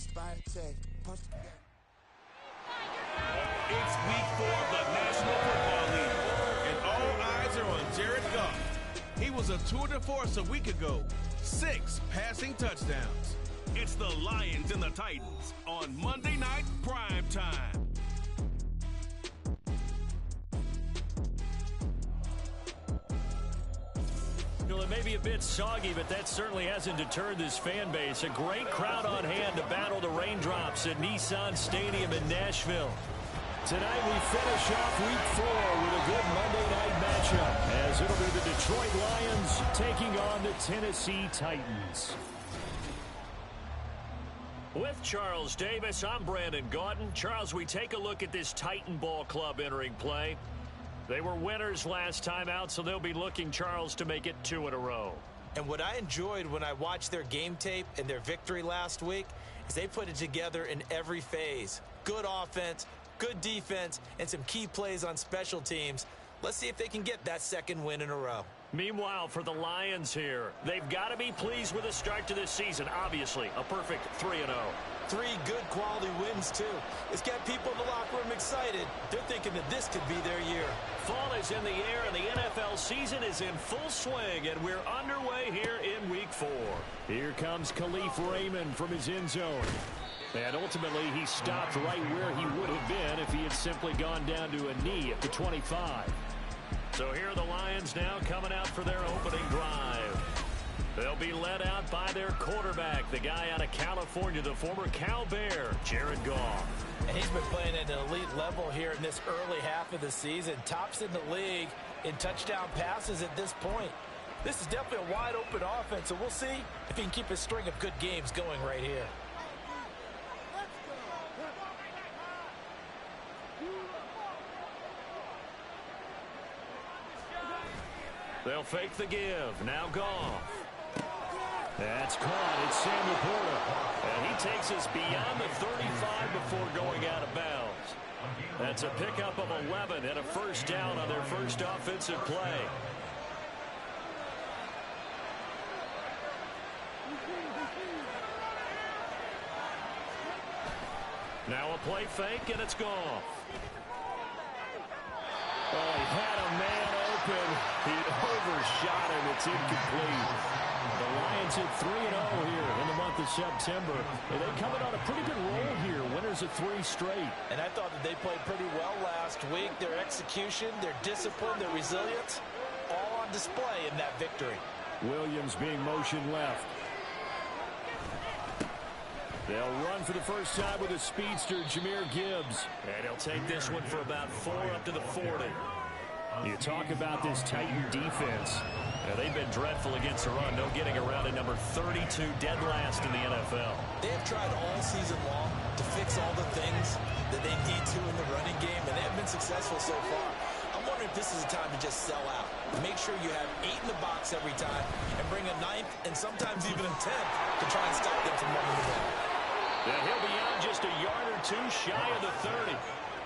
It's week 4 of the National Football League, and all eyes are on Jared Goff. He was a tour de force a week ago. 6 passing touchdowns. It's the Lions and the Titans on Monday Night Prime Time. Well, it may be a bit soggy, but that certainly hasn't deterred this fan base. A great crowd on hand to battle the raindrops at Nissan Stadium in Nashville. Tonight we finish off week 4 with a good Monday night matchup, as it'll be the Detroit Lions taking on the Tennessee Titans. With Charles Davis, I'm Brandon Gaudin. Charles, we take a look at this Titan Ball Club entering play. They were winners last time out, so they'll be looking, Charles, to make it 2 in a row. And what I enjoyed when I watched their game tape and their victory last week is they put it together in every phase. Good offense, good defense, and some key plays on special teams. Let's see if they can get that 2nd win in a row. Meanwhile, for the Lions here, they've got to be pleased with the start to this season. Obviously, a perfect 3-0. 3 good quality wins, too. It's got people in the locker room excited. They're thinking that this could be their year. Fall is in the air, and the NFL season is in full swing, and we're underway here in Week 4. Here comes Khalif Raymond from his end zone. And ultimately, he stopped right where he would have been if he had simply gone down to a knee at the 25. So here are the Lions now coming out for their opening drive. They'll be led out by their quarterback, the guy out of California, the former Cal Bear, Jared Goff. And he's been playing at an elite level here in this early half of the season. Tops in the league in touchdown passes at this point. This is definitely a wide-open offense, so we'll see if he can keep a string of good games going right here. They'll fake the give. Now Goff. That's caught. It's Sam Laporta. And he takes us beyond the 35 before going out of bounds. That's a pickup of 11 and a first down on their first offensive play. Now a play fake, and it's Goff. Oh, he had a man open. He overshot him. It's incomplete. The Lions hit 3-0 here in the month of September. And they coming on a pretty good roll here. Winners of 3 straight. And I thought that they played pretty well last week. Their execution, their discipline, their resilience, all on display in that victory. Williams being motioned left. They'll run for the first time with a speedster, Jahmyr Gibbs. And he'll take this one for about 4 up to the 40. You talk about this Titan defense. Now, they've been dreadful against the run. No getting around at number 32, dead last in the NFL. They have tried all season long to fix all the things that they need to in the running game, and they have been successful so far. I'm wondering if this is a time to just sell out. Make sure you have 8 in the box every time and bring a 9th and sometimes even a 10th to try and stop them from running the ball. And he'll be out just a yard or 2 shy of the 30.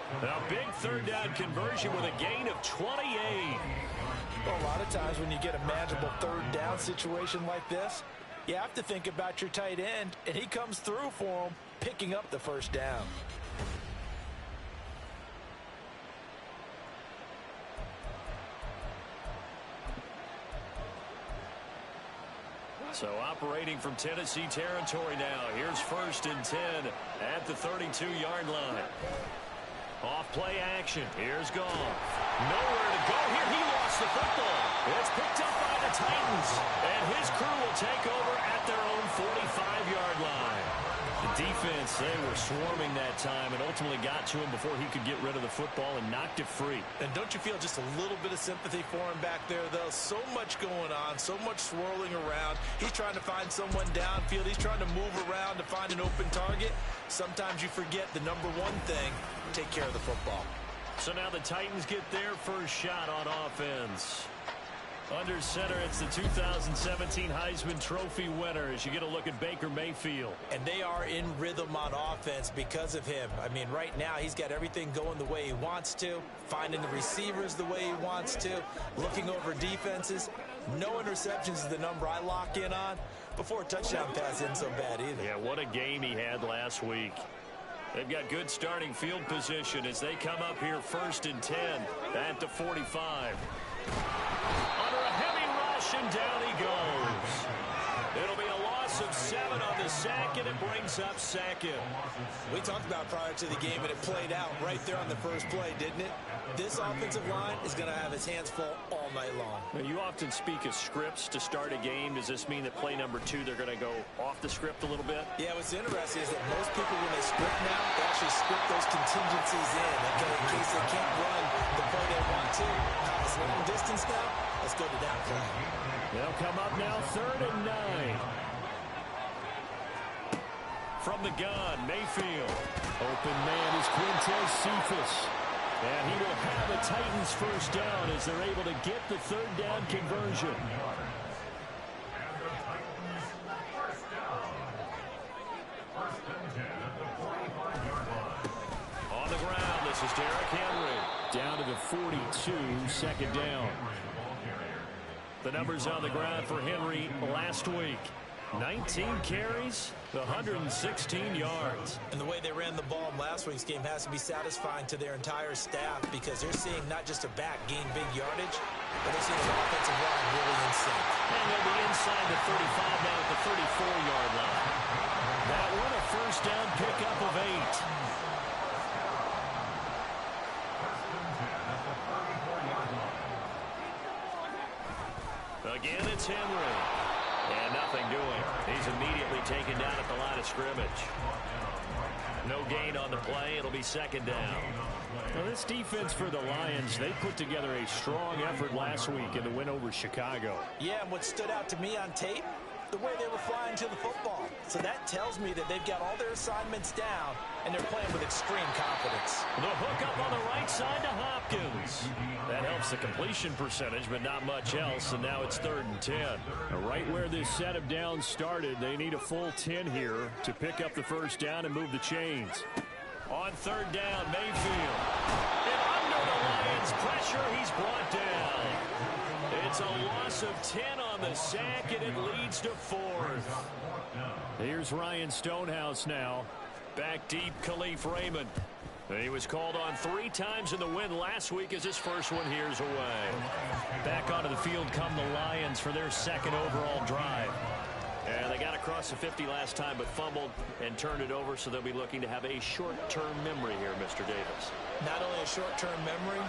A big 3rd down conversion with a gain of 28. Well, a lot of times when you get a manageable 3rd down situation like this, you have to think about your tight end, and he comes through for him, picking up the 1st down. So operating from Tennessee territory now. Here's 1st and 10 at the 32-yard line. Off play action. Here's Goff. Nowhere to go here. He lost the football. It's picked up by the Titans. And his crew will take over at their own 45-yard line. The defense, they were swarming that time and ultimately got to him before he could get rid of the football and knocked it free. And don't you feel just a little bit of sympathy for him back there, though? So much going on, so much swirling around. He's trying to find someone downfield. He's trying to move around to find an open target. Sometimes you forget the number one thing, take care of the football. So now the Titans get their first shot on offense. Under center, it's the 2017 Heisman Trophy winner as you get a look at Baker Mayfield. And they are in rhythm on offense because of him. I mean, right now, he's got everything going the way he wants to, finding the receivers the way he wants to, looking over defenses. No interceptions is the number I lock in on. before a touchdown pass isn't so bad either. Yeah, what a game he had last week. They've got good starting field position as they come up here 1st and 10 at the 45. Under a heavy rush, and down he goes. It'll be a loss of 7 on the sack, and it brings up 2nd. We talked about prior to the game, and it played out right there on the first play, didn't it? This offensive line is going to have its hands full all night long. Now, you often speak of scripts to start a game. Does this mean that play number 2, they're going to go off the script a little bit? Yeah, what's interesting is that most people, when they script now, they actually script those contingencies in, okay, in case they can't run the play they want to. It's long distance now. Let's go to that play. They'll come up now 3rd and 9. From the gun, Mayfield. Open man is Quintez Cephas. And he will have the Titans first down as they're able to get the 3rd down conversion. On the ground, this is Derrick Henry. Down to the 42, 2nd down. The numbers on the ground for Henry last week. 19 carries, 116 yards. And the way they ran the ball in last week's game has to be satisfying to their entire staff because they're seeing not just a back gain big yardage, but they're seeing an offensive line really in sync. And they'll be inside the 35 now at the 34-yard line. That one a first down pickup of 8. Again, it's Henry. And nothing doing. He's immediately taken down at the line of scrimmage. No gain on the play. It'll be 2nd down. Now, this defense for the Lions, they put together a strong effort last week in the win over Chicago. Yeah, and what stood out to me on tape, the way they were flying to the football. So that tells me that they've got all their assignments down, and they're playing with extreme confidence. The hook up on the right side to Hopkins. That helps the completion percentage, but not much else, and now it's 3rd and 10. Now, right where this set of downs started, they need a full 10 here to pick up the first down and move the chains. On 3rd down, Mayfield. And under the Lions' pressure, he's brought down. It's a loss of 10 on the sack, and it leads to 4th. Here's Ryan Stonehouse now. Back deep, Khalif Raymond. He was called on 3 times in the win last week as his first one here's away. Back onto the field come the Lions for their 2nd overall drive. And they got across the 50 last time but fumbled and turned it over, so they'll be looking to have a short-term memory here, Mr. Davis. Not only a short-term memory,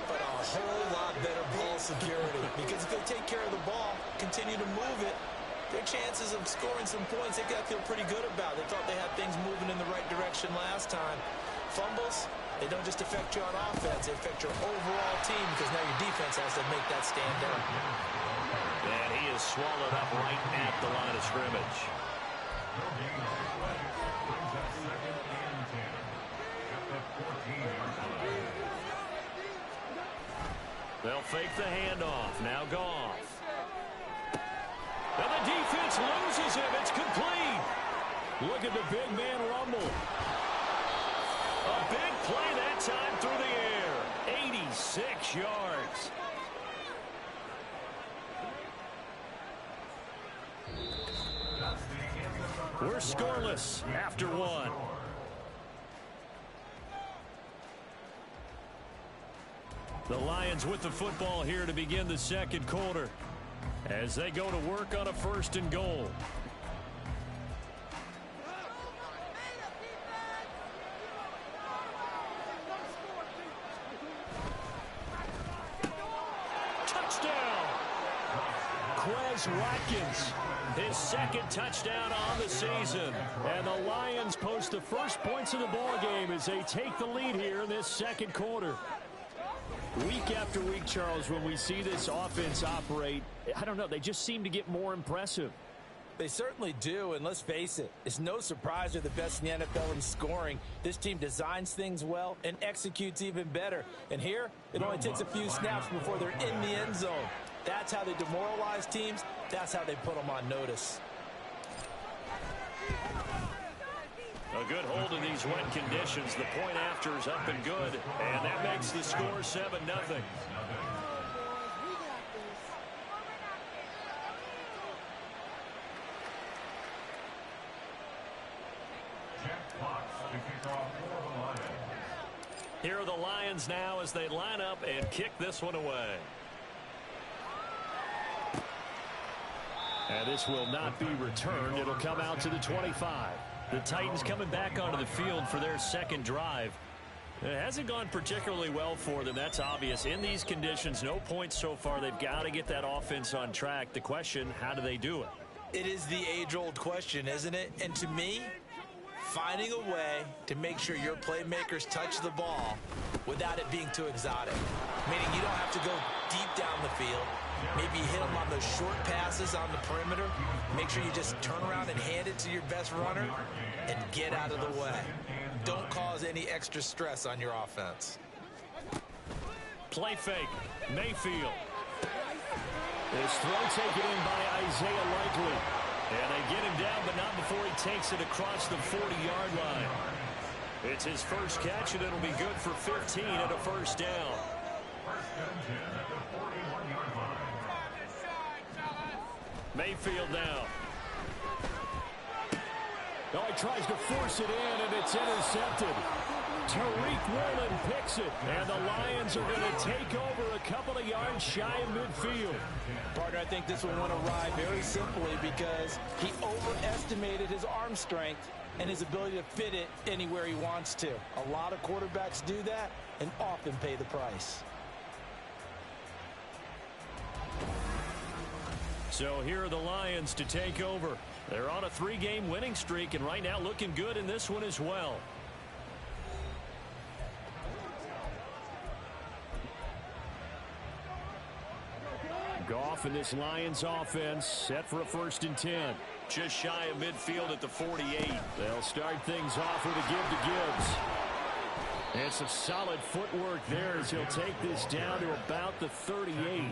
but a whole lot better ball security. Because if they take care of the ball, continue to move it, their chances of scoring some points, they got to feel pretty good about. They thought they had things moving in the right direction last time. Fumbles, they don't just affect you on offense, they affect your overall team because now your defense has to make that stand out. And he is swallowed up right at the line of scrimmage. They'll fake the handoff. Now Goff. And the defense loses him. It's complete. Look at the big man rumble. A big play that time through the air. 86 yards. We're scoreless after 1. The Lions with the football here to begin the 2nd quarter as they go to work on a 1st and goal. Touchdown! Quez Watkins, his 2nd touchdown on the season. And the Lions post the first points of the ball game as they take the lead here in this 2nd quarter. Week after week, Charles, when we see this offense operate, I don't know, they just seem to get more impressive. They certainly do, and let's face it, it's no surprise they're the best in the NFL in scoring. This team designs things well and executes even better. And here, it only takes a few snaps before they're in the end zone. That's how they demoralize teams. That's how they put them on notice. A good hold in these wet conditions. The point after is up and good, and that makes the score 7-0. Here are the Lions now as they line up and kick this one away. And this will not be returned. It'll come out to the 25. The Titans coming back onto the field for their second drive. It hasn't gone particularly well for them. That's obvious. In these conditions, no points so far. They've got to get that offense on track. The question, how do they do it? It is the age-old question, isn't it? And to me, finding a way to make sure your playmakers touch the ball without it being too exotic. Meaning you don't have to go deep down the field. Maybe hit them on those short passes on the perimeter. Make sure you just turn around and hand it to your best runner and get out of the way. Don't cause any extra stress on your offense. Play fake. Mayfield. His throw taken in by Isaiah Likely. And they get him down, but not before he takes it across the 40-yard line. It's his first catch, and it'll be good for 15 and a first down. Mayfield now. Oh, he tries to force it in, and it's intercepted. Tariq Woolen picks it, and the Lions are going to take over a couple of yards shy of midfield. Partner, I think this one went awry very simply because he overestimated his arm strength and his ability to fit it anywhere he wants to. A lot of quarterbacks do that and often pay the price. So here are the Lions to take over. They're on a 3-game winning streak, and right now looking good in this one as well. Goff and this Lions offense set for a 1st and 10. Just shy of midfield at the 48. They'll start things off with a give to Gibbs. And some solid footwork there as he'll take this down to about the 38.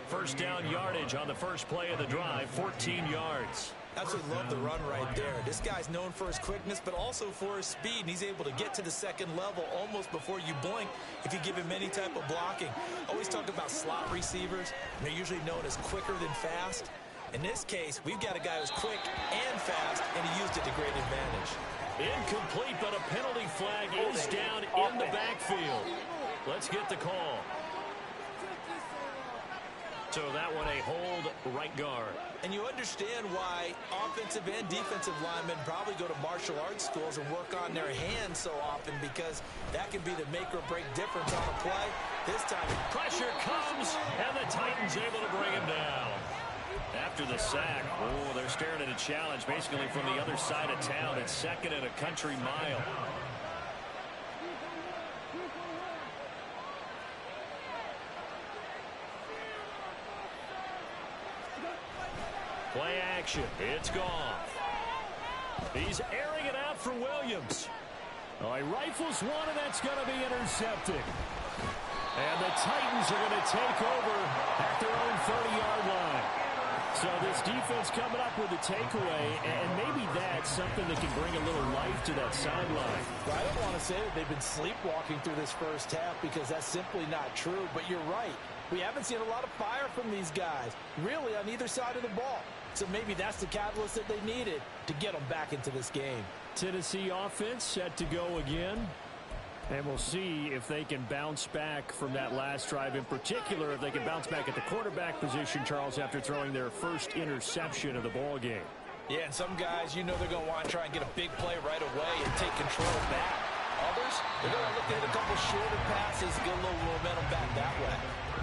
First down yardage on the first play of the drive, 14 yards. Absolutely love the run right there. This guy's known for his quickness, but also for his speed. And he's able to get to the second level almost before you blink if you give him any type of blocking. Always talk about slot receivers. They're usually known as quicker than fast. In this case, we've got a guy who's quick and fast, and he used it to great advantage. Incomplete, but a penalty flag is down in the backfield. Let's get the call. So that one a hold right guard. And you understand why offensive and defensive linemen probably go to martial arts schools and work on their hands so often, because that can be the make or break difference on a play. This time, pressure comes, and the Titans able to bring him down. After the sack, oh, they're staring at a challenge basically from the other side of town. It's 2nd and a country mile. Play action. It's gone. He's airing it out for Williams. Oh, he rifles one, and that's going to be intercepted. And the Titans are going to take over at their own 30-yard line. So this defense coming up with a takeaway, and maybe that's something that can bring a little life to that sideline. Well, I don't want to say that they've been sleepwalking through this first half, because that's simply not true. But you're right. We haven't seen a lot of fire from these guys, really, on either side of the ball. So maybe that's the catalyst that they needed to get them back into this game. Tennessee offense set to go again. And we'll see if they can bounce back from that last drive. In particular, if they can bounce back at the quarterback position, Charles, after throwing their first interception of the ball game. Yeah, and some guys, you know they're going to want to try and get a big play right away and take control back. Others, they're going to look at a couple shorter passes, get a little momentum back that way.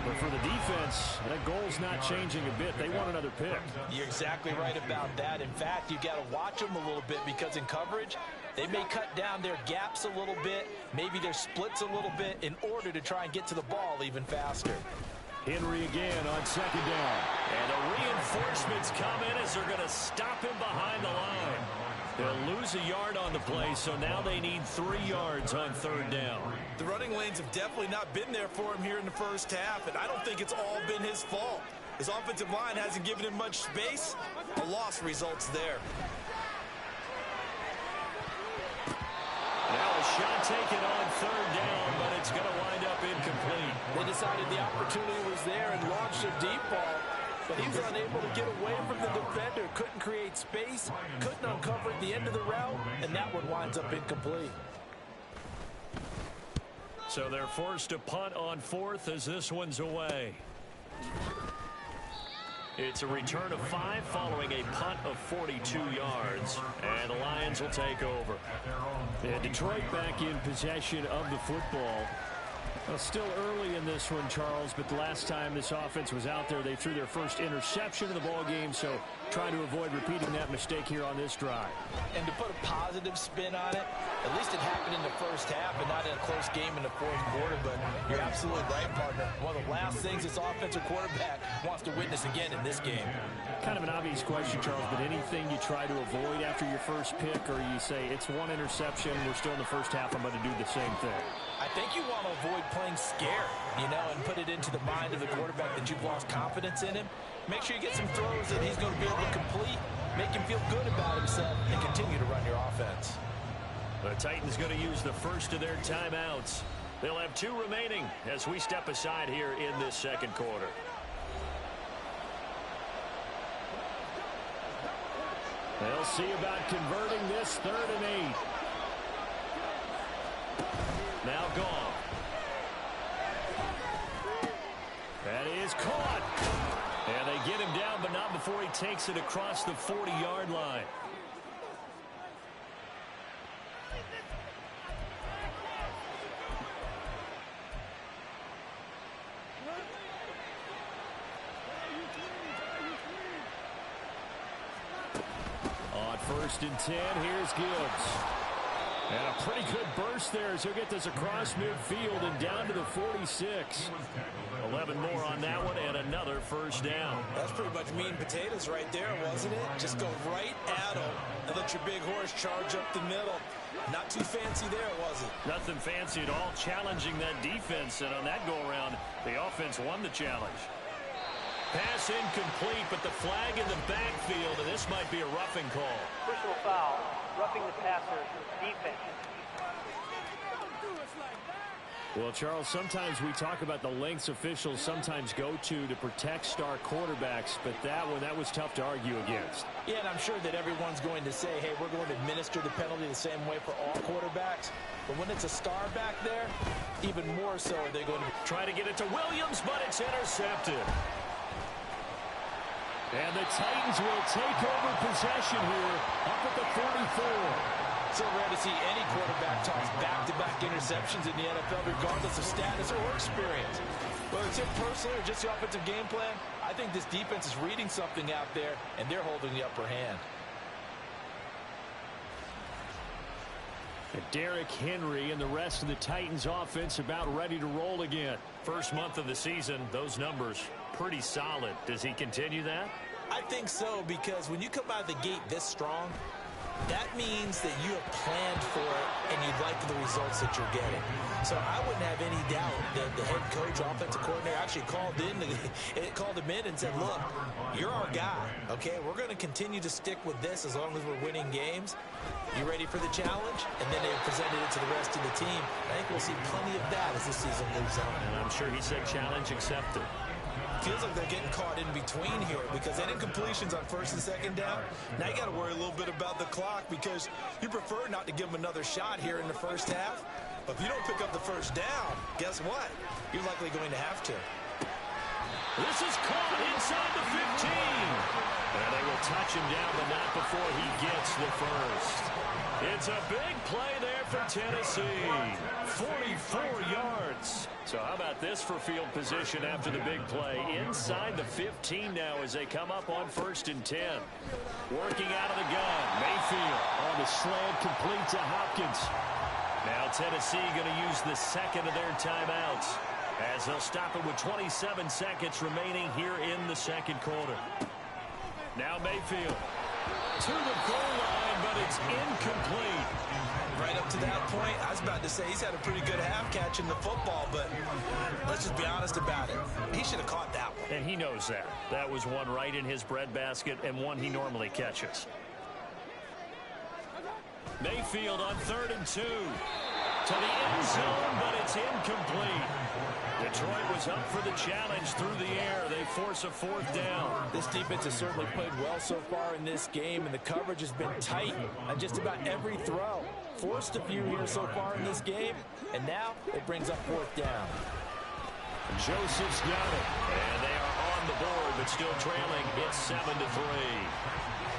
But for the defense, that goal's not changing a bit. They want another pick. You're exactly right about that. In fact, you got to watch them a little bit, because in coverage, they may cut down their gaps a little bit, maybe their splits a little bit, in order to try and get to the ball even faster. Henry again on 2nd down. And the reinforcements come in as they're going to stop him behind the line. They'll lose a yard on the play, so now they need 3 yards on 3rd down. The running lanes have definitely not been there for him here in the first half, and I don't think it's all been his fault. His offensive line hasn't given him much space. A loss results there. Now a shot taken on 3rd down, but it's going to wind up incomplete. They decided the opportunity was there and launched a deep ball, but he was unable to get away from the defender, couldn't create space, couldn't uncover at the end of the route, and that one winds up incomplete. So they're forced to punt on fourth as this one's away. It's a return of 5 following a punt of 42 yards. And the Lions will take over. And Detroit back in possession of the football. Well, still early in this one, Charles, but the last time this offense was out there, they threw their first interception of the ball game, so trying to avoid repeating that mistake here on this drive. And to put a positive spin on it, at least it happened in the first half and not in a close game in the fourth quarter, but you're absolutely right, partner. One of the last things this offensive quarterback wants to witness again in this game. Kind of an obvious question, Charles, but anything you try to avoid after your first pick, or you say it's one interception, we're still in the first half, I'm going to do the same thing? I think you want to avoid playing scared, and put it into the mind of the quarterback that you've lost confidence in him. Make sure you get some throws that he's going to be able to complete, make him feel good about himself, and continue to run your offense. The Titans going to use the first of their timeouts. They'll have 2 remaining as we step aside here in this second quarter. They'll see about converting this 3rd and 8. Now gone. That is caught. And they get him down, but not before he takes it across the 40-yard line. On 1st and 10, here's Gibbs. And a pretty good burst there as he'll get this across midfield and down to the 46. 11 more on that one and another first down. That's pretty much meat and potatoes right there, wasn't it? Just go right at him and let your big horse charge up the middle. Not too fancy there, was it? Nothing fancy at all, challenging that defense. And on that go-around, the offense won the challenge. Pass incomplete, but the flag in the backfield, and this might be a roughing call. Personal foul, roughing the passer, defense. Well, Charles, sometimes we talk about the lengths officials sometimes go to protect star quarterbacks, but that was tough to argue against. Yeah, and I'm sure that everyone's going to say, hey, we're going to administer the penalty the same way for all quarterbacks. But when it's a star back there, even more so are they going to try to get it to Williams, but it's intercepted. And the Titans will take over possession here up at the 44. So rare to see any quarterback toss back-to-back interceptions in the NFL, regardless of status or experience. Whether it's him personally or just the offensive game plan, I think this defense is reading something out there, and they're holding the upper hand. And Derrick Henry and the rest of the Titans offense about ready to roll again. First month of the season, those numbers pretty solid. Does he continue that? I think so, because when you come out of the gate this strong, that means that you have planned for it and you like the results that you're getting. So I wouldn't have any doubt that the head coach, offensive coordinator actually called him in and said, look, you're our guy, okay? We're going to continue to stick with this as long as we're winning games. You ready for the challenge? And then they presented it to the rest of the team. I think we'll see plenty of that as the season moves on. And I'm sure he said challenge accepted. Feels like they're getting caught in between here because any incompletions on 1st and 2nd down, now you got to worry a little bit about the clock because you prefer not to give them another shot here in the first half. But if you don't pick up the first down, guess what? You're likely going to have to. This is caught inside the 15. And they will touch him down, but not before he gets the first. It's a big play there for Tennessee. 44 yards. So how about this for field position after the big play? Inside the 15 now as they come up on 1st and 10. Working out of the gun. Mayfield on the slant, complete to Hopkins. Now Tennessee going to use the second of their timeouts as they'll stop it with 27 seconds remaining here in the second quarter. Now Mayfield to the goal line, but it's incomplete. Right up to that point, I was about to say he's had a pretty good half catching the football, but let's just be honest about it. He should have caught that one. And he knows that. That was one right in his breadbasket and one he normally catches. Mayfield on 3rd and 2. To the end zone, but it's incomplete. Detroit was up for the challenge through the air. They force a fourth down. This defense has certainly played well so far in this game, and the coverage has been tight on just about every throw. Forced a few here so far in this game, and now it brings up fourth down. Joseph's got it, and they are on the board, but still trailing. It's 7-3.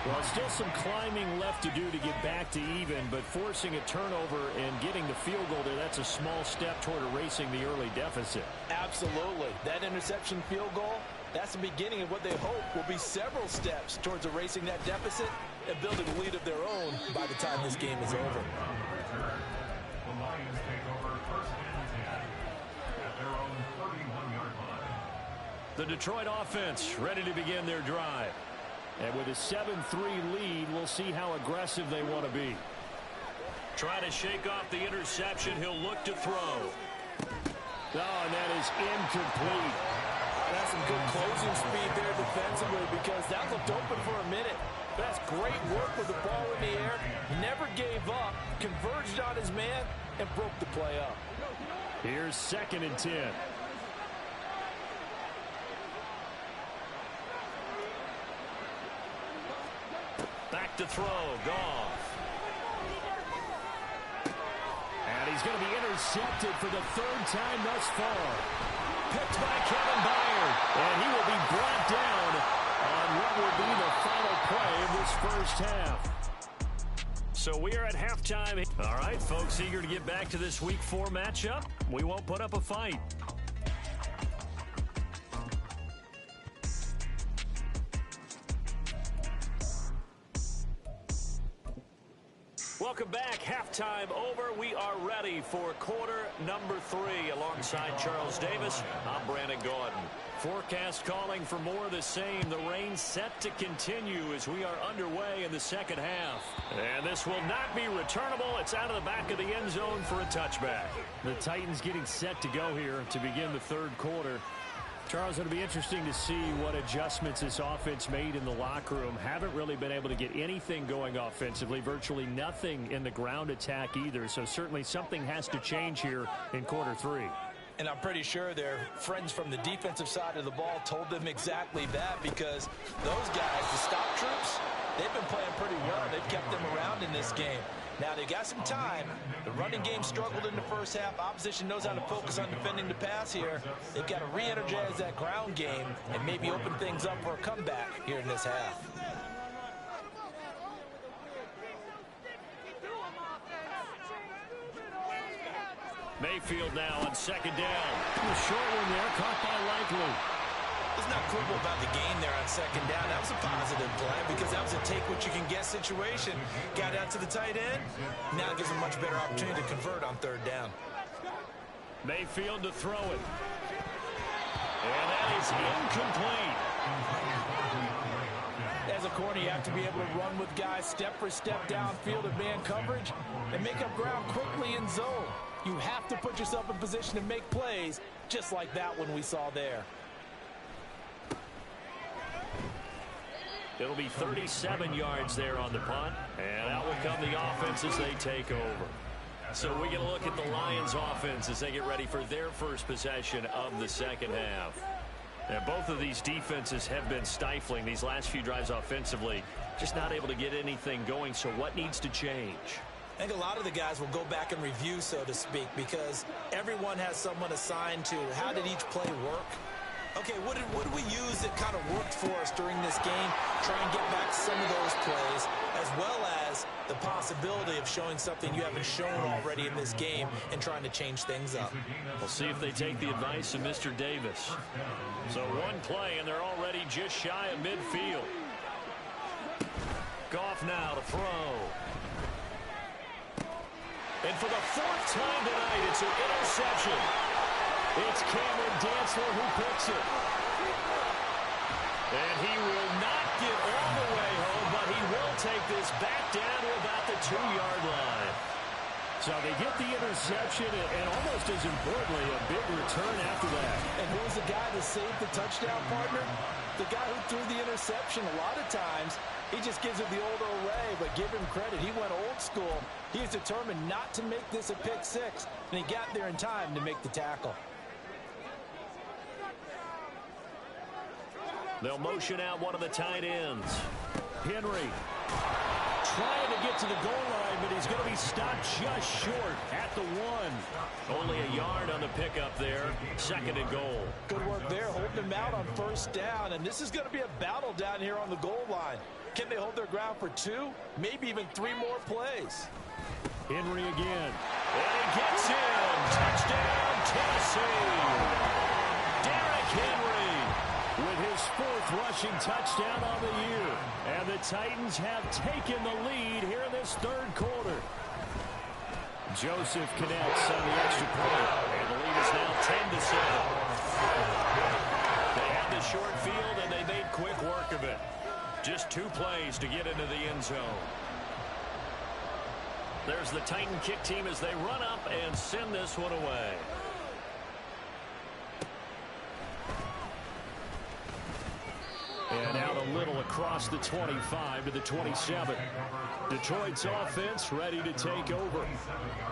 Well, still some climbing left to do to get back to even, but forcing a turnover and getting the field goal there, that's a small step toward erasing the early deficit. Absolutely. That interception field goal, that's the beginning of what they hope will be several steps towards erasing that deficit and building a lead of their own by the time this game is over. The Lions take over first and 10 at their own 31-yard line. The Detroit offense ready to begin their drive. And with a 7-3 lead, we'll see how aggressive they want to be. Trying to shake off the interception. He'll look to throw. Oh, and that is incomplete. That's some good closing speed there defensively because that looked open for a minute. That's great work with the ball in the air. Never gave up, converged on his man, and broke the play up. Here's 2nd and 10. Back to throw. Goff. And he's going to be intercepted for the 3rd time thus far. Picked by Kevin Byard. And he will be brought down on what will be the final play of this first half. So we are at halftime. All right, folks, eager to get back to this Week 4 matchup. We won't put up a fight. Welcome back. Halftime over. We are ready for quarter number 3. Alongside Charles Davis, I'm Brandon Gordon. Forecast calling for more of the same. The rain set to continue as we are underway in the second half. And this will not be returnable. It's out of the back of the end zone for a touchback. The Titans getting set to go here to begin the 3rd quarter. Charles, it'll be interesting to see what adjustments this offense made in the locker room. Haven't really been able to get anything going offensively, virtually nothing in the ground attack either. So certainly something has to change here in quarter 3. And I'm pretty sure their friends from the defensive side of the ball told them exactly that because those guys, the stop troops, they've been playing pretty well. They've kept them around in this game. Now, they've got some time. The running game struggled in the first half. Opposition knows how to focus on defending the pass here. They've got to re-energize that ground game and maybe open things up for a comeback here in this half. Mayfield now on 2nd down. A short one there, caught by Likely. Let's not quibble about the gain there on 2nd down. That was a positive play because that was a take-what-you-can-get situation. Got out to the tight end. Now it gives a much better opportunity to convert on 3rd down. Mayfield to throw it. And that is incomplete. As a corner, you have to be able to run with guys step for step downfield in man coverage and make up ground quickly in zone. You have to put yourself in position to make plays just like that one we saw there. It'll be 37 yards there on the punt. And out will come the offense as they take over. So we get a look at the Lions offense as they get ready for their first possession of the second half. And both of these defenses have been stifling these last few drives offensively. Just not able to get anything going. So what needs to change? I think a lot of the guys will go back and review, so to speak, because everyone has someone assigned to how did each play work. Okay, what did we use that kind of worked for us during this game? Try and get back some of those plays, as well as the possibility of showing something you haven't shown already in this game and trying to change things up. We'll see if they take the advice of Mr. Davis. So one play, and they're already just shy of midfield. Goff now to throw. And for the 4th time tonight, it's an interception. It's Cameron Dantzler who picks it. And he will not get all the way home, but he will take this back down to about the 2-yard line. So they get the interception, and almost as importantly, a big return after that. And who was the guy that saved the touchdown, partner? The guy who threw the interception. A lot of times, He just gives it the old array, but give him credit. He went old school. He was determined not to make this a pick six, and he got there in time to make the tackle. They'll motion out one of the tight ends. Henry trying to get to the goal line, but he's going to be stopped just short at the 1. Only a yard on the pickup there. 2nd and goal. Good work there, holding him out on 1st down, and this is going to be a battle down here on the goal line. Can they hold their ground for 2, maybe even 3 more plays? Henry again. And he gets in. Touchdown, Tennessee. Derrick Henry with his 4th rushing touchdown on the year. And the Titans have taken the lead here in this 3rd quarter. Joseph connects on the extra point. And the lead is now 10-7. They had the short field, and they made quick work of it. Just 2 plays to get into the end zone. There's the Titan kick team as they run up and send this one away. And out a little across the 25 to the 27. Detroit's offense ready to take over.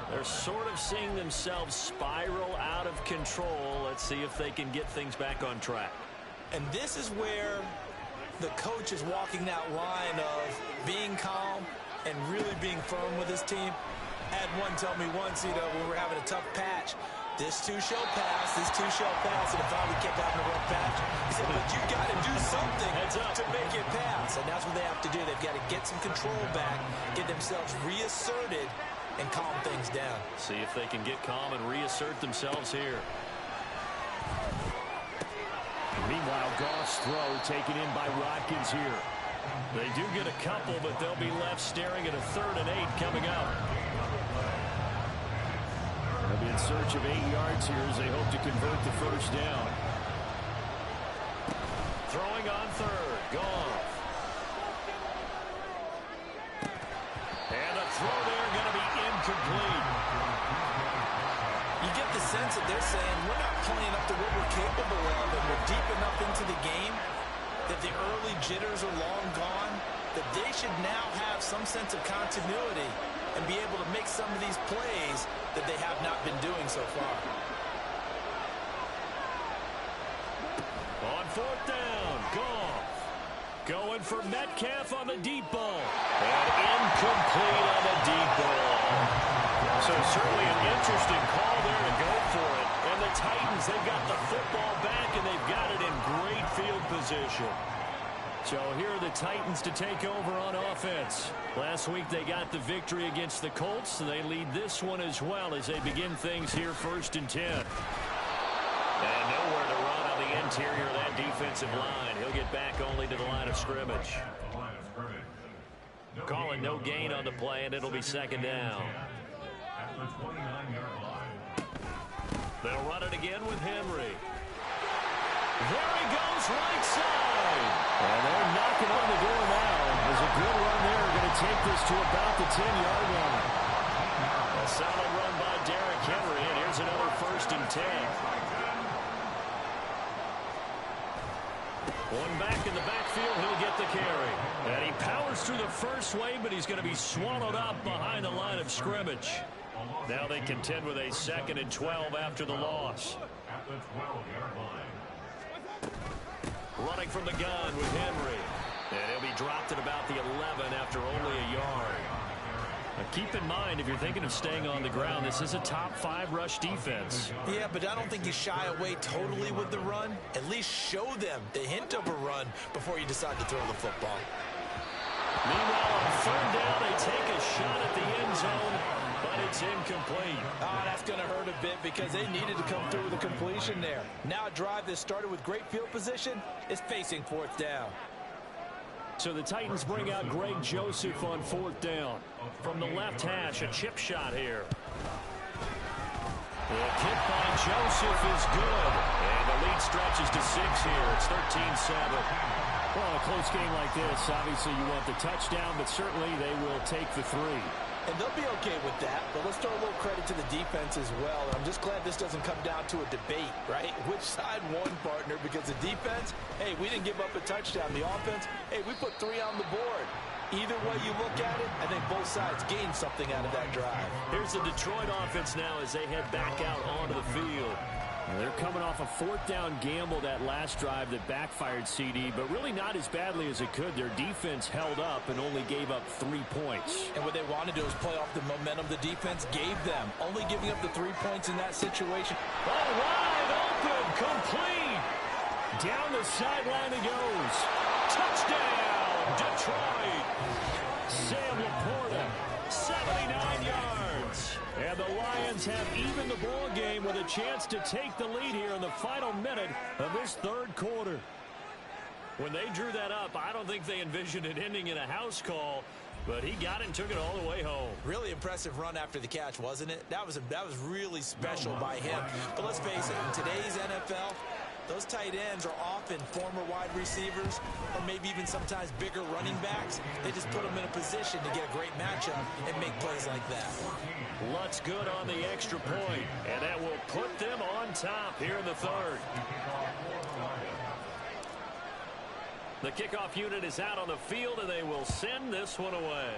They're sort of seeing themselves spiral out of control. Let's see if they can get things back on track. And this is where the coach is walking that line of being calm and really being firm with his team. I had one tell me once, when we were having a tough patch, this too shall pass, this too shall pass, and if I would keep having a rough patch, he said, but you got to do something to make it pass, and that's what they have to do. They've got to get some control back, get themselves reasserted, and calm things down. See if they can get calm and reassert themselves here. Meanwhile, Goff's throw taken in by Watkins here. They do get a couple, but they'll be left staring at a 3rd and 8 coming up. They'll be in search of 8 yards here as they hope to convert the 1st down. Throwing on 3rd. Goff. And a throw there going to be incomplete. You get the sense that they're saying we're not playing up to what we're capable of, and we're deep enough into the game that the early jitters are long gone, that they should now have some sense of continuity and be able to make some of these plays that they have not been doing so far. On 4th down, Goff going for Metcalf on the deep ball. And incomplete on the deep ball. So certainly an interesting call there to go for it. And the Titans, they've got the football back, and they've got it in great field position. So here are the Titans to take over on offense. Last week they got the victory against the Colts, so they lead this one as well as they begin things here 1st and 10. And nowhere to run on the interior of that defensive line. He'll get back only to the line of scrimmage. Calling no gain on the play, and it'll be 2nd down. They'll run it again with Henry. There he goes, right side. And they're knocking on the door now. There's a good run there. Going to take this to about the 10-yard line. A solid run by Derrick Henry, and here's another 1st and 10. One back in the backfield, he'll get the carry. And he powers through the first wave, but he's going to be swallowed up behind the line of scrimmage. Now they contend with a 2nd and 12 after the loss. At the 12-yard line. Running from the gun with Henry. And he'll be dropped at about the 11 after only a yard. Now keep in mind, if you're thinking of staying on the ground, this is a top 5 rush defense. Yeah, but I don't think you shy away totally with the run. At least show them the hint of a run before you decide to throw the football. Meanwhile, on 3rd down, they take a shot at the end zone, but it's incomplete. Oh, that's going to hurt a bit because they needed to come through with a completion there. Now a drive that started with great field position is facing 4th down. So the Titans bring out Greg Joseph on 4th down. From the left hash, a chip shot here. The kick by Joseph is good. And the lead stretches to 6 here. It's 13-7. Well, a close game like this, obviously you want the touchdown, but certainly they will take the 3. And they'll be okay with that, but let's throw a little credit to the defense as well. And I'm just glad this doesn't come down to a debate, right? Which side won, partner? Because the defense, hey, we didn't give up a touchdown. The offense, hey, we put 3 on the board. Either way you look at it, I think both sides gained something out of that drive. Here's the Detroit offense now as they head back out onto the field. They're coming off a 4th down gamble that last drive that backfired, CD, but really not as badly as it could. Their defense held up and only gave up 3 points. And what they wanted to do is play off the momentum the defense gave them. Only giving up the 3 points in that situation. Oh, wide open, complete. Down the sideline he goes. Touchdown, Detroit. Sam Laporta, 79 yards. And the Lions have evened the ball game with a chance to take the lead here in the final minute of this 3rd quarter. When they drew that up, I don't think they envisioned it ending in a house call, but he got it and took it all the way home. Really impressive run after the catch, wasn't it? That was really special by him. But let's face it, in today's NFL, those tight ends are often former wide receivers or maybe even sometimes bigger running backs. They just put them in a position to get a great matchup and make plays like that. Lutz good on the extra point, and that will put them on top here in the 3rd. The kickoff unit is out on the field, and they will send this one away.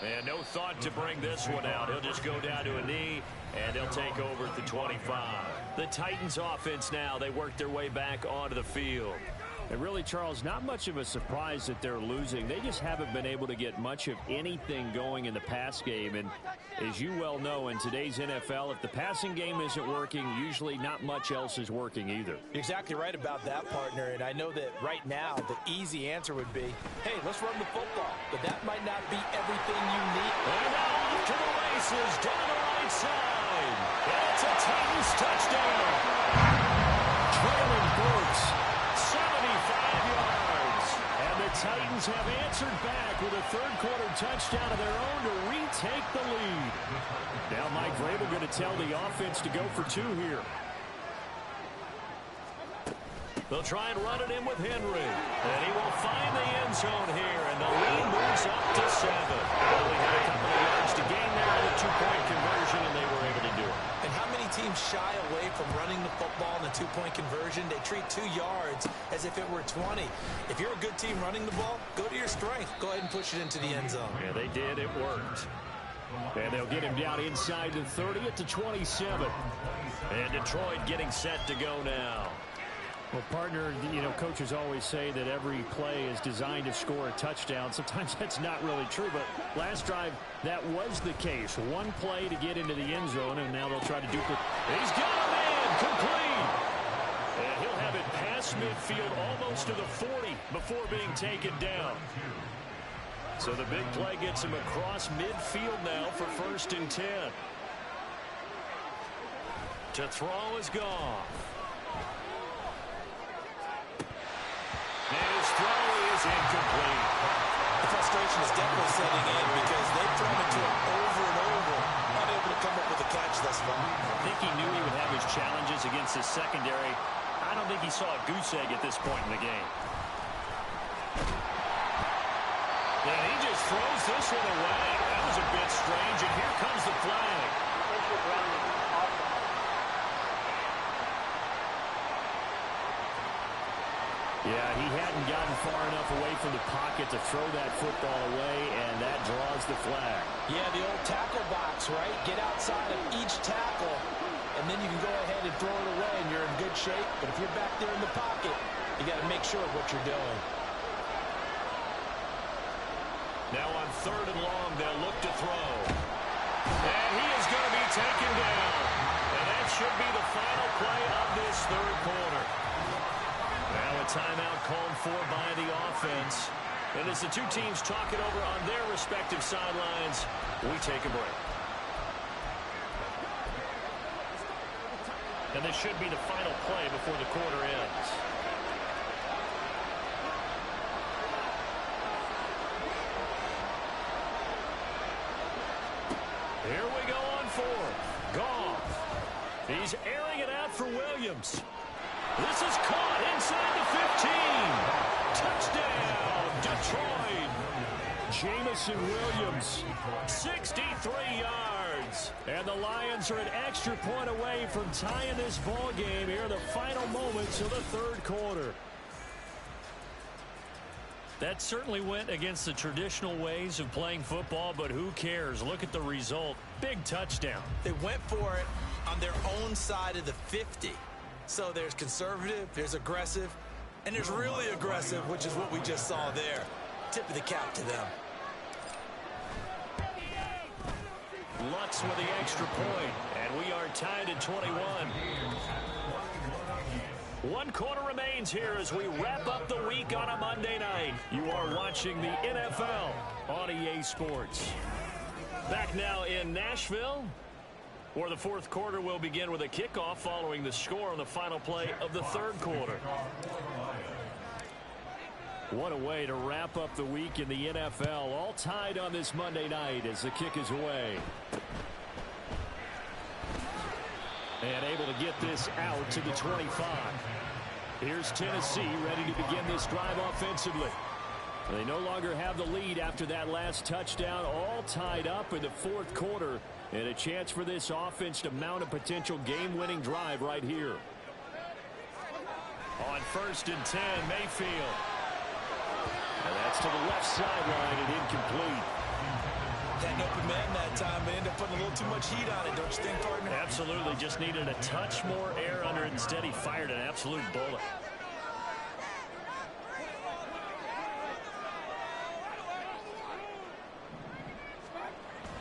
And no thought to bring this one out. He'll just go down to a knee, and they'll take over at the 25. The Titans offense now, they work their way back onto the field. And really, Charles, not much of a surprise that they're losing. They just haven't been able to get much of anything going in the pass game. And as you well know, in today's NFL, if the passing game isn't working, usually not much else is working either. You're exactly right about that, partner. And I know that right now, the easy answer would be, hey, let's run the football. But that might not be everything you need. And off to the races down the right side. It's a Titans touchdown. Traylon Burks. 75 yards. And the Titans have answered back with a 3rd quarter touchdown of their own to retake the lead. Now Mike Vrabel going to tell the offense to go for 2 here. They'll try and run it in with Henry. And he will find the end zone here. And the lead moves up to 7. Only had a couple of yards to gain there on the 2-point conversion, and they were able to do it. And how many teams shy away from running the football in the 2-point conversion? They treat 2 yards as if it were 20. If you're a good team running the ball, go to your strength. Go ahead and push it into the end zone. Yeah, they did. It worked. And they'll get him down inside the 30 at the 27. And Detroit getting set to go now. Well, partner, you know, coaches always say that every play is designed to score a touchdown. Sometimes that's not really true, but last drive, that was the case. 1 play to get into the end zone, and now they'll try to duplicate. He's got a man, complete. And he'll have it past midfield almost to the 40 before being taken down. So the big play gets him across midfield now for 1st and 10. To throw is gone. His throw is incomplete. The frustration is definitely setting in because they've thrown it to him over and over, unable to come up with a catch thus far. I think he knew he would have his challenges against his secondary. I don't think he saw a goose egg at this point in the game. And he just throws this one away. That was a bit strange, and here comes the flag. Yeah, he hadn't gotten far enough away from the pocket to throw that football away, and that draws the flag. Yeah, the old tackle box, right? Get outside of each tackle, and then you can go ahead and throw it away, and you're in good shape. But if you're back there in the pocket, you got to make sure of what you're doing. Now on 3rd and long, they'll look to throw. And he is going to be taken down. And that should be the final play of this 3rd quarter. Now a timeout called for by the offense. And as the 2 teams talk it over on their respective sidelines, we take a break. And this should be the final play before the quarter ends. Here we go on 4th. Goff. He's airing it out for Williams. This is caught inside the 15. Touchdown, Detroit. Jamison Williams, 63 yards. And the Lions are an extra point away from tying this ball game here in the final moments of the third quarter. That certainly went against the traditional ways of playing football, but who cares? Look at the result. Big touchdown. They went for it on their own side of the 50. So there's conservative, there's aggressive, and there's really aggressive, which is what we just saw there. Tip of the cap to them. Lutz with the extra point, and we are tied at 21. 1 quarter remains here as we wrap up the week on a Monday night. You are watching the NFL on EA Sports. Back now in Nashville, where the fourth quarter will begin with a kickoff following the score on the final play of the third quarter. What a way to wrap up the week in the NFL. All tied on this Monday night as the kick is away. And able to get this out to the 25. Here's Tennessee ready to begin this drive offensively. They no longer have the lead after that last touchdown. All tied up in the fourth quarter. And a chance for this offense to mount a potential game-winning drive right here. On 1st and 10, Mayfield. And that's to the left sideline and incomplete. Had an open man that time, but ended up putting a little too much heat on it, don't you think, partner? Absolutely. Just needed a touch more air under it. Instead, he fired an absolute bullet.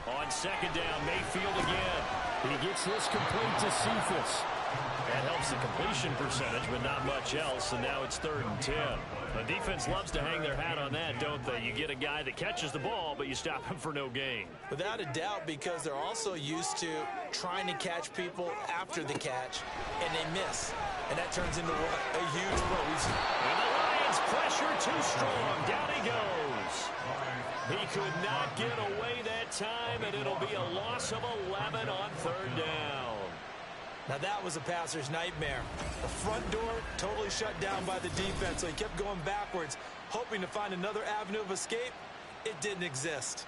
On 2nd down, Mayfield again. He gets this complete to Cephas. That helps the completion percentage, but not much else, and now it's 3rd and 10. The defense loves to hang their hat on that, don't they? You get a guy that catches the ball, but you stop him for no gain. Without a doubt, because they're also used to trying to catch people after the catch, and they miss. And that turns into a huge play. And the Lions pressure too strong. Down he goes. He could not get away that time, and it'll be a loss of 11 on 3rd down. Now that was a passer's nightmare. The front door totally shut down by the defense, so he kept going backwards, hoping to find another avenue of escape. It didn't exist.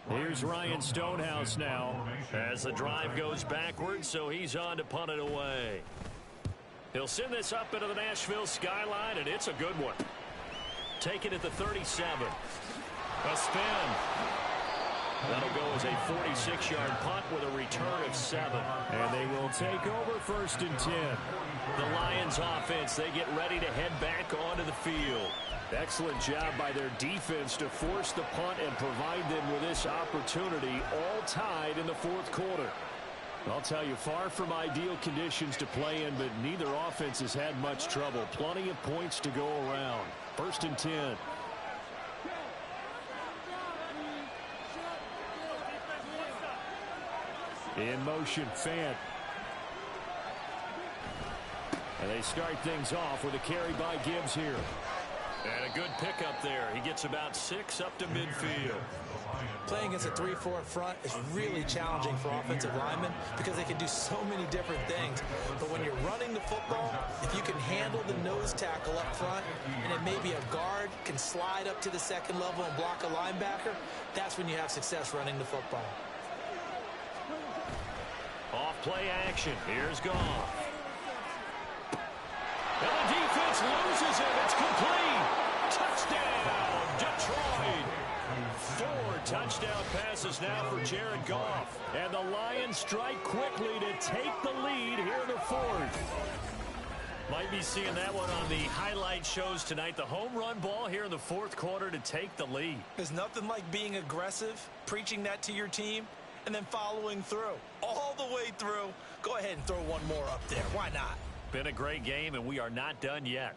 Here's Ryan Stonehouse now as the drive goes backwards, so he's on to punt it away. He'll send this up into the Nashville skyline, and it's a good one. Take it at the 37. A spin. That'll go as a 46-yard punt with a return of 7. And they will take over 1st and 10. The Lions offense, they get ready to head back onto the field. Excellent job by their defense to force the punt and provide them with this opportunity, all tied in the fourth quarter. I'll tell you, far from ideal conditions to play in, but neither offense has had much trouble. Plenty of points to go around. 1st and 10. In motion, Fant. And they start things off with a carry by Gibbs here. And a good pickup there. He gets about 6 up to midfield. Playing against a 3-4 front is really challenging for offensive linemen because they can do so many different things. But when you're running the football, if you can handle the nose tackle up front, and then maybe a guard can slide up to the 2nd level and block a linebacker, that's when you have success running the football. Off play action. Here's Goff. And the defense loses it. It's complete. Touchdown, Detroit. 4 touchdown passes now for Jared Goff. And the Lions strike quickly to take the lead here in the fourth. Might be seeing that one on the highlight shows tonight. The home run ball here in the fourth quarter to take the lead. There's nothing like being aggressive, preaching that to your team, and then following through. All the way through. Go ahead and throw one more up there. Why not? Been a great game, and we are not done yet.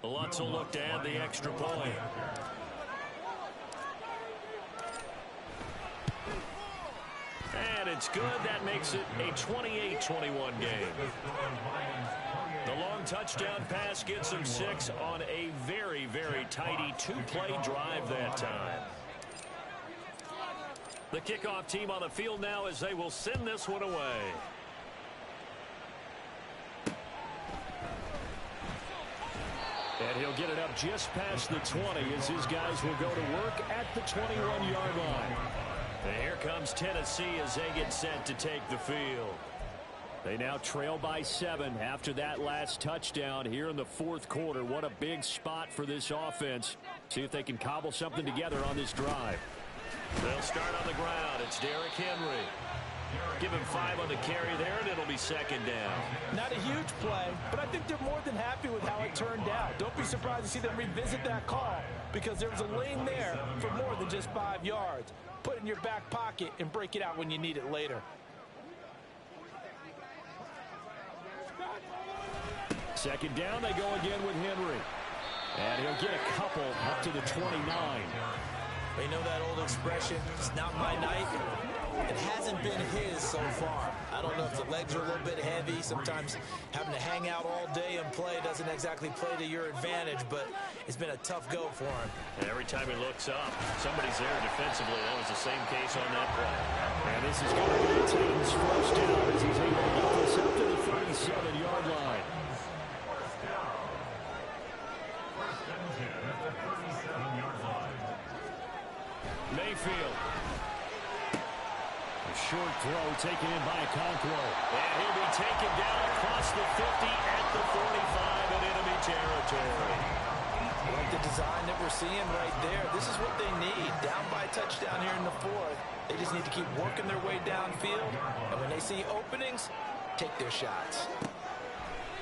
Lutz will look to add the extra point. And it's good. That makes it a 28-21 game. The long touchdown pass gets him 6 on a very, very tidy 2-play drive that time. The kickoff team on the field now as they will send this one away. And he'll get it up just past the 20 as his guys will go to work at the 21-yard line. And here comes Tennessee as they get set to take the field. They now trail by 7 after that last touchdown here in the fourth quarter. What a big spot for this offense. See if they can cobble something together on this drive. They'll start on the ground. It's Derrick Henry. Give him 5 on the carry there, and it'll be second down. Not a huge play, but I think they're more than happy with how it turned out. Don't be surprised to see them revisit that call because there was a lane there for more than just 5 yards. Put it in your back pocket and break it out when you need it later. Second down, they go again with Henry. And he'll get a couple up to the 29. They know that old expression, it's not my night. It hasn't been his so far. I don't know if the legs are a little bit heavy. Sometimes having to hang out all day and play doesn't exactly play to your advantage, but it's been a tough go for him. Every time he looks up, somebody's there defensively. That was the same case on that play. And this is going to be the Titans' first down as he's able to get this up to the 37-yard line. Mayfield. A short throw taken in by Conquo. And he'll be taken down across the 50 at the 45 in enemy territory. Like the design that we're seeing right there, this is what they need. Down by a touchdown here in the fourth. They just need to keep working their way downfield. And when they see openings, take their shots.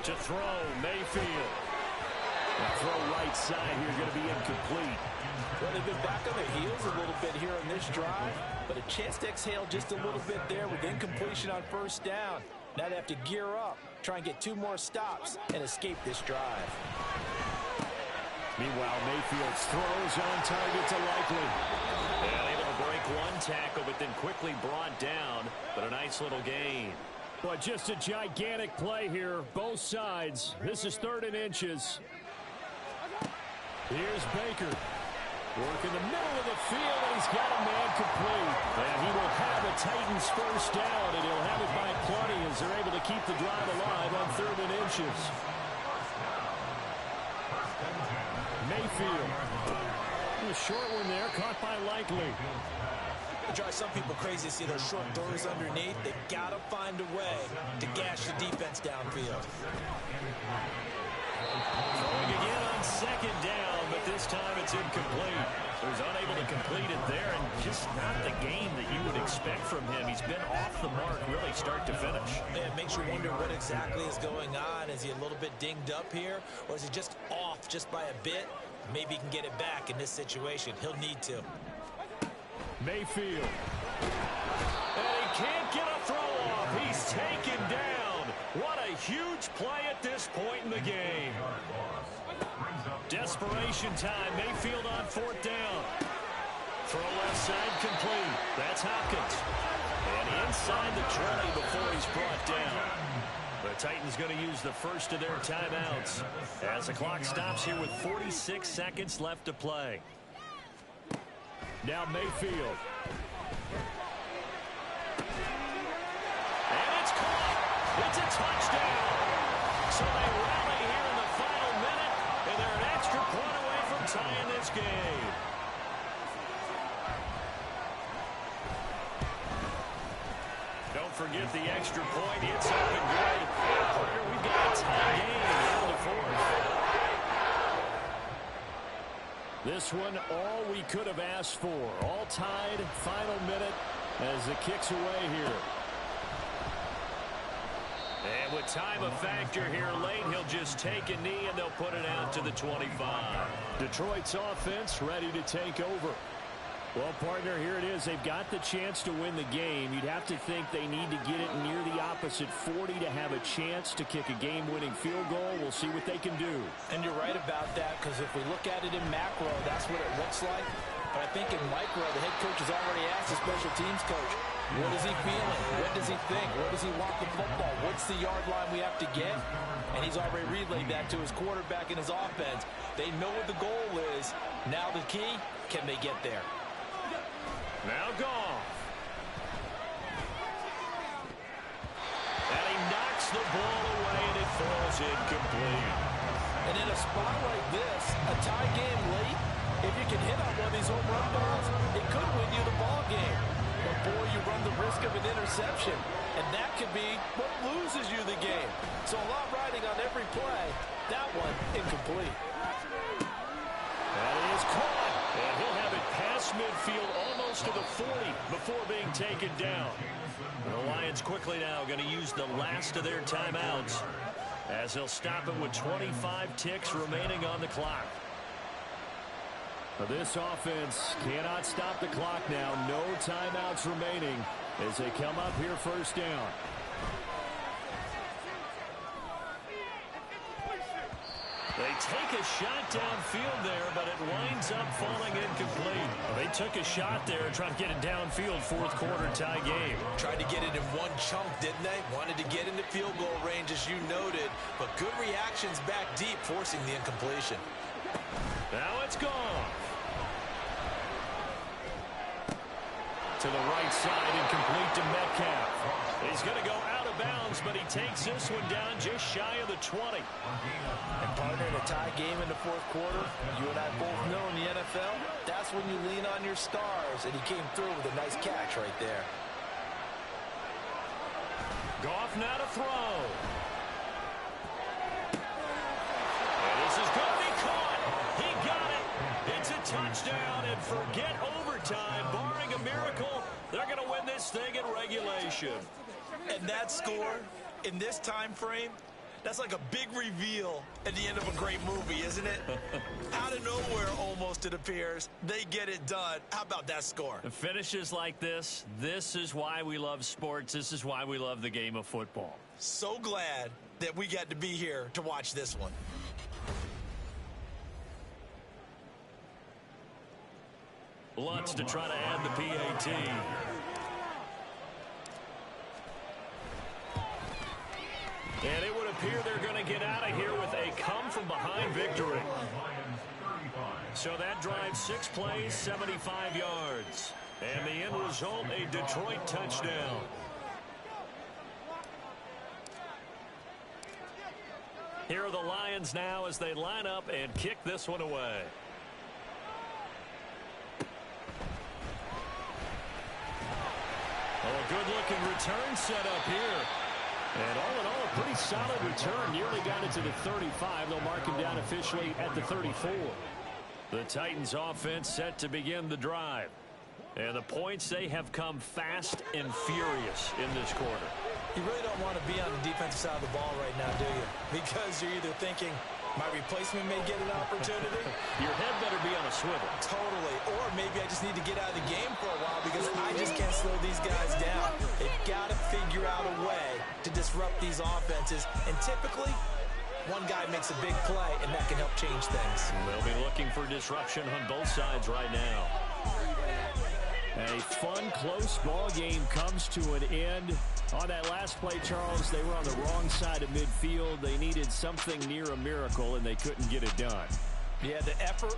To throw, Mayfield. The throw right side here is going to be incomplete. Well, they've been back on their heels a little bit here on this drive, but a chance to exhale just a little bit there with incompletion on first down. Now they have to gear up, try and get 2 more stops, and escape this drive. Meanwhile, Mayfield's throws on target to Likely. Yeah, able to break one tackle, but then quickly brought down, but a nice little gain. Boy, just a gigantic play here, both sides. This is 3rd and inches. Here's Baker. Work in the middle of the field, and he's got a man complete. And he will have a Titans first down, and he'll have it by plenty as they're able to keep the drive alive on 3rd and inches. Mayfield. A short one there, caught by Likely. It drives some people crazy to see those short throws underneath. They've got to find a way to gash the defense downfield. Throwing again on second down, but this time it's incomplete. So he's unable to complete it there, and just not the game that you would expect from him. He's been off the mark really start to finish. Yeah, it makes you wonder what exactly is going on. Is he a little bit dinged up here, or is he just off just by a bit? Maybe he can get it back in this situation. He'll need to. Mayfield. And he can't get a throw off. He's taken down. What a huge play at this point in the game. Desperation time. Mayfield on 4th down. Throw left side complete. That's Hopkins. And inside the 20 before he's brought down. The Titans going to use the first of their timeouts as the clock stops here with 46 seconds left to play. Now Mayfield. And it's caught. It's a touchdown. So they rally here in the final minute, and they're an extra point away from tying this game. Don't forget the extra point. It's up and good. Partner, we've got a tie game here in the fourth. This one, all we could have asked for. All tied, final minute as it kicks away here. And with time a factor here late, he'll just take a knee and they'll put it out to the 25. Detroit's offense ready to take over. Well, partner, here it is. They've got the chance to win the game. You'd have to think they need to get it near the opposite 40 to have a chance to kick a game-winning field goal. We'll see what they can do. And you're right about that, because if we look at it in macro, that's what it looks like. But I think in micro, the head coach has already asked the special teams coach, what is he feeling? What does he think? Where does he want the football? What's the yard line we have to get? And he's already relayed that to his quarterback and his offense. They know what the goal is. Now the key, can they get there? Now Goff. is incomplete. And in a spot like this, a tie game late, if you can hit on one of these home run balls, it could win you the ball game. But, boy, you run the risk of an interception, and that could be what loses you the game. So a lot riding on every play. That one, incomplete. That is caught, and he'll have it past midfield almost to the 40 before being taken down. The Lions quickly now going to use the last of their timeouts as they'll stop it with 25 ticks remaining on the clock. This offense cannot stop the clock now. No timeouts remaining as they come up here first down. They take a shot downfield there, but it winds up falling incomplete. Well, they took a shot there trying to get it downfield, fourth quarter tie game. Tried to get it in one chunk, didn't they? Wanted to get into field goal range, as you noted, but good reactions back deep, forcing the incompletion. Now it's gone. To the right side and complete to Metcalf. He's going to go out of bounds, but he takes this one down just shy of the 20. And partner, in a tie game in the fourth quarter, you and I both know in the NFL, that's when you lean on your stars, and he came through with a nice catch right there. Goff now to throw. And this is going to be caught. He got it. It's a touchdown, and forget overtime. Barring a miracle, they're going to win this thing in regulation. And that score, in this time frame, that's like a big reveal at the end of a great movie, isn't it? Out of nowhere, almost, it appears. They get it done. How about that score? The finishes like this is why we love sports. This is why we love the game of football. So glad that we got to be here to watch this one. Lutz to try to add the PAT. And it would appear they're going to get out of here with a come-from-behind victory. So that drives 6 plays, 75 yards. And the end result, a Detroit touchdown. Here are the Lions now as they line up and kick this one away. Oh, a good-looking return set up here. And all in all, a pretty solid return. Nearly got it to the 35. They'll mark him down officially at the 34. The Titans offense set to begin the drive. And the points, they have come fast and furious in this quarter. You really don't want to be on the defensive side of the ball right now, do you? Because you're either thinking, my replacement may get an opportunity. Your head better be on a swivel. Totally. Or maybe I just need to get out of the game for a while because I just can't slow these guys down. They've got to figure out a way to disrupt these offenses. And typically, one guy makes a big play, and that can help change things. They'll be looking for disruption on both sides right now. A fun, close ball game comes to an end. On that last play, Charles, they were on the wrong side of midfield. They needed something near a miracle, and they couldn't get it done. Yeah, the effort